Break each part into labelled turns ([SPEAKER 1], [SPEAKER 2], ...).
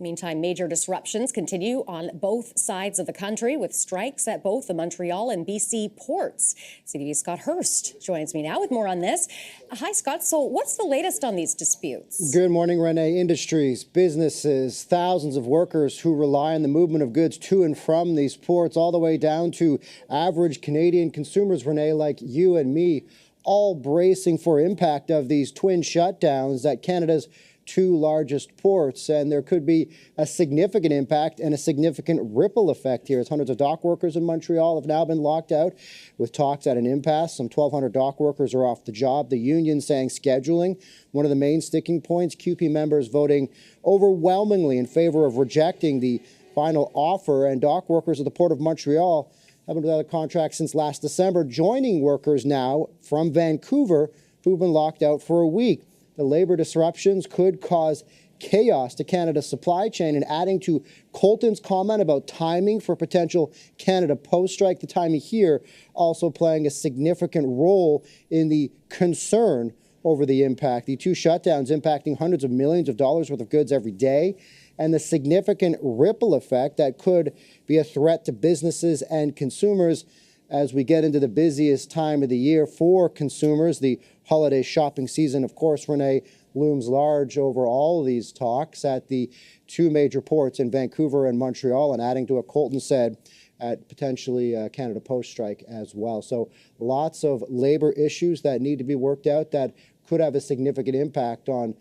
[SPEAKER 1] Meantime, major disruptions continue on both sides of the country with strikes at both the Montreal and BC ports. CTV Scott Hurst joins me now with more on this. Hi, Scott. So what's the latest on these disputes?
[SPEAKER 2] Good morning, Renee. Industries, businesses, thousands of workers who rely on the movement of goods to and from these ports, all the way down to average Canadian consumers, Renee, like you and me, all bracing for impact of these twin shutdowns at Canada's two largest ports. And there could be a significant impact and a significant ripple effect here, as hundreds of dock workers in Montreal have now been locked out, with talks at an impasse. Some 1,200 dock workers are off the job. The union saying scheduling, one of the main sticking points. QP members voting overwhelmingly in favor of rejecting the final offer. And dock workers at the Port of Montreal have been without a contract since last December, joining workers now from Vancouver who've been locked out for a week. The labor disruptions could cause chaos to Canada's supply chain, and adding to Colton's comment about timing for potential Canada post-strike, the timing here also playing a significant role in the concern over the impact. The two shutdowns impacting hundreds of millions of dollars worth of goods every day, and the significant ripple effect that could be a threat to businesses and consumers as we get into the busiest time of the year for consumers. The holiday shopping season, of course, Renee, looms large over all of these talks at the two major ports in Vancouver and Montreal, and adding to what Colton said, at potentially Canada post-strike as well. So lots of labor issues that need to be worked out that could have a significant impact on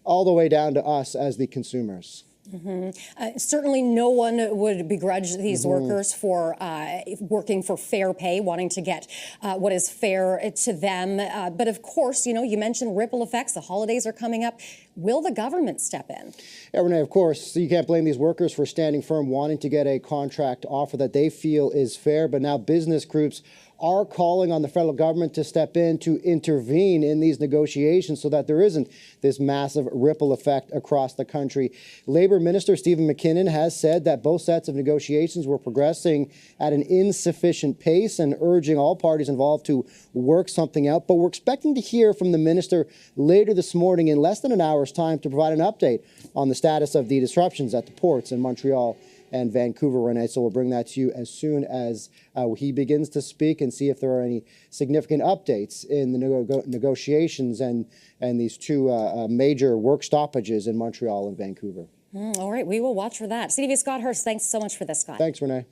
[SPEAKER 2] all the way down to us as the consumers.
[SPEAKER 1] Certainly no one would begrudge these workers for working for fair pay, wanting to get what is fair to them. But of course, you know, you mentioned ripple effects. The holidays are coming up. Will the government step in?
[SPEAKER 2] Yeah, Renee, of course, you can't blame these workers for standing firm, wanting to get a contract offer that they feel is fair. But now business groups are calling on the federal government to step in to intervene in these negotiations so that there isn't this massive ripple effect across the country. Labour Minister Stephen McKinnon has said that both sets of negotiations were progressing at an insufficient pace and urging all parties involved to work something out. But we're expecting to hear from the minister later this morning in less than an hour's time to provide an update on the status of the disruptions at the ports in Montreal and Vancouver, Renee. So we'll bring that to you as soon as he begins to speak, and see if there are any significant updates in the negotiations and these two major work stoppages in Montreal and Vancouver.
[SPEAKER 1] All right, we will watch for that. CTV Scott Hurst, thanks so much for this, Scott.
[SPEAKER 2] Thanks, Renee.